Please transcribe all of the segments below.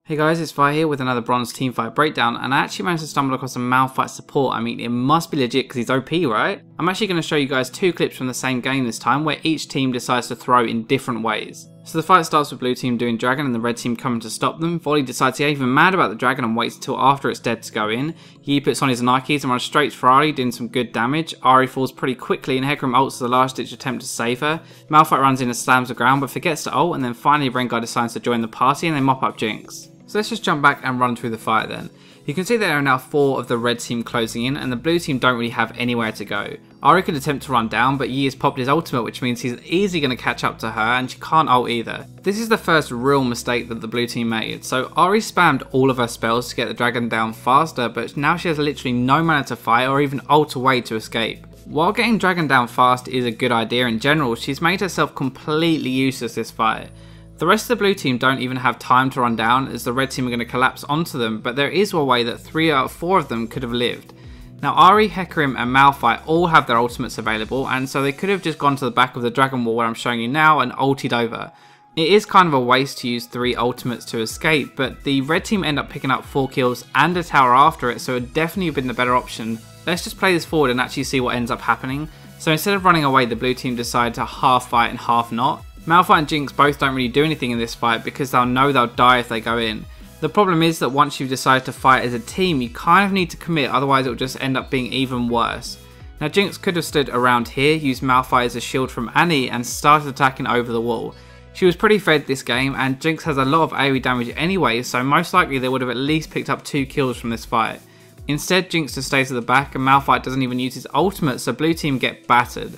Hey guys, it's Fire here with another Bronze Teamfight Breakdown, and I actually managed to stumble across a Malphite support. I mean, it must be legit because he's OP, right? I'm actually going to show you guys two clips from the same game this time, where each team decides to throw in different ways. So the fight starts with blue team doing dragon and the red team coming to stop them. Volley decides he ain't even mad about the dragon and waits until after it's dead to go in. Yi puts on his Nikes and runs straight for Ahri, doing some good damage. Ahri falls pretty quickly and Hecarim ults as a last ditch attempt to save her. Malphite runs in and slams the ground but forgets to ult, and then finally Rengar decides to join the party and they mop up Jinx. So let's just jump back and run through the fight then. You can see there are now 4 of the red team closing in and the blue team don't really have anywhere to go. Ahri could attempt to run down, but Yi has popped his ultimate, which means he's easily going to catch up to her and she can't ult either. This is the first real mistake that the blue team made. So Ahri spammed all of her spells to get the dragon down faster, but now she has literally no mana to fight or even ult away to escape. While getting dragon down fast is a good idea in general, she's made herself completely useless this fight. The rest of the blue team don't even have time to run down as the red team are going to collapse onto them, but there is a way that 3 out of 4 of them could have lived. Now Ahri, Hecarim and Malphite all have their ultimates available, and so they could have just gone to the back of the dragon wall where I'm showing you now and ulted over. It is kind of a waste to use 3 ultimates to escape, but the red team end up picking up 4 kills and a tower after it, so it would definitely have been the better option. Let's just play this forward and actually see what ends up happening. So instead of running away, the blue team decide to half fight and half not. Malphite and Jinx both don't really do anything in this fight because they'll know they'll die if they go in. The problem is that once you've decided to fight as a team, you kind of need to commit, otherwise it will just end up being even worse. Now Jinx could have stood around here, used Malphite as a shield from Annie and started attacking over the wall. She was pretty fed this game and Jinx has a lot of AoE damage anyway, so most likely they would have at least picked up 2 kills from this fight. Instead Jinx just stays at the back and Malphite doesn't even use his ultimate, so blue team get battered.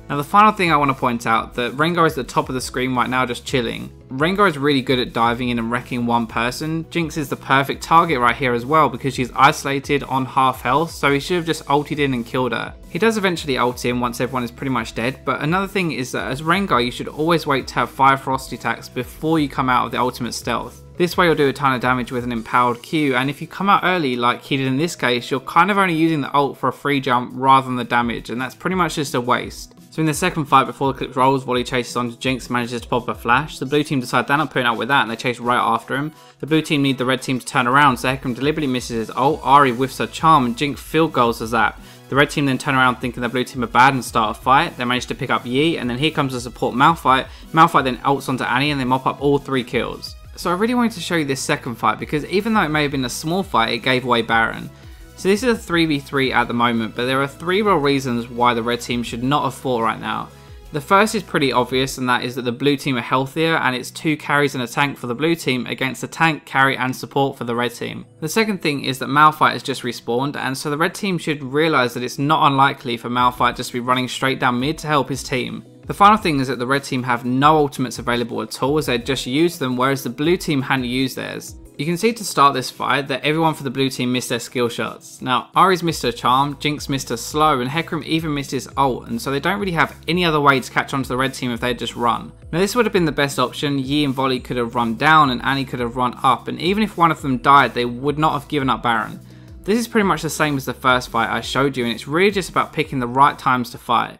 Now the final thing I want to point out, that Rengar is at the top of the screen right now just chilling. Rengar is really good at diving in and wrecking one person. Jinx is the perfect target right here as well because she's isolated on half health, so he should have just ulted in and killed her. He does eventually ult in once everyone is pretty much dead, but another thing is that as Rengar you should always wait to have 5 frost attacks before you come out of the ultimate stealth. This way you'll do a ton of damage with an empowered Q, and if you come out early like he did in this case, you're kind of only using the ult for a free jump rather than the damage, and that's pretty much just a waste. So in the second fight before the clip rolls, Volley chases onto Jinx and manages to pop a flash. The blue team decide they're not putting up with that and they chase right after him. The blue team need the red team to turn around, so Hecarim deliberately misses his ult, Ahri whiffs her charm and Jinx field goals the zap. The red team then turn around thinking the blue team are bad and start a fight. They manage to pick up Yi and then here comes the support Malphite. Malphite then ults onto Annie and they mop up all 3 kills. So I really wanted to show you this second fight because even though it may have been a small fight, it gave away Baron. So this is a 3v3 at the moment, but there are 3 real reasons why the red team should not have fought right now. The first is pretty obvious, and that is that the blue team are healthier and it's 2 carries and a tank for the blue team against a tank, carry and support for the red team. The second thing is that Malphite has just respawned, and so the red team should realise that it's not unlikely for Malphite just to be running straight down mid to help his team. The final thing is that the red team have no ultimates available at all as they just used them, whereas the blue team hadn't used theirs. You can see to start this fight that everyone for the blue team missed their skill shots. Now Ahri's missed her charm, Jinx missed her slow and Hecarim even missed his ult, and so they don't really have any other way to catch on to the red team if they had just run. Now this would have been the best option. Yi and Volley could have run down and Annie could have run up, and even if one of them died they would not have given up Baron. This is pretty much the same as the first fight I showed you, and it's really just about picking the right times to fight.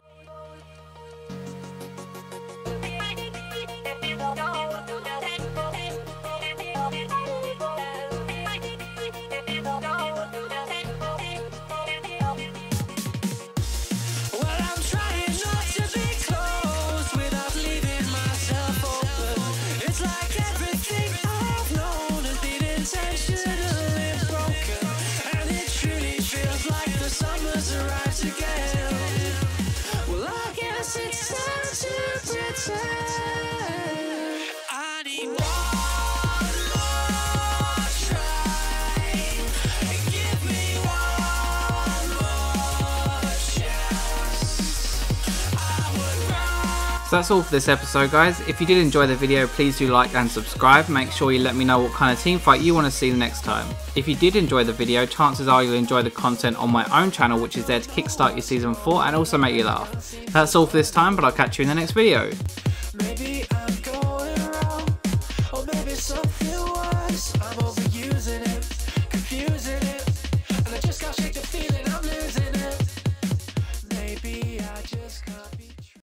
So that's all for this episode guys. If you did enjoy the video, please do like and subscribe. Make sure you let me know what kind of team fight you want to see the next time. If you did enjoy the video, chances are you'll enjoy the content on my own channel, which is there to kickstart your season 4 and also make you laugh. That's all for this time, but I'll catch you in the next video. Maybe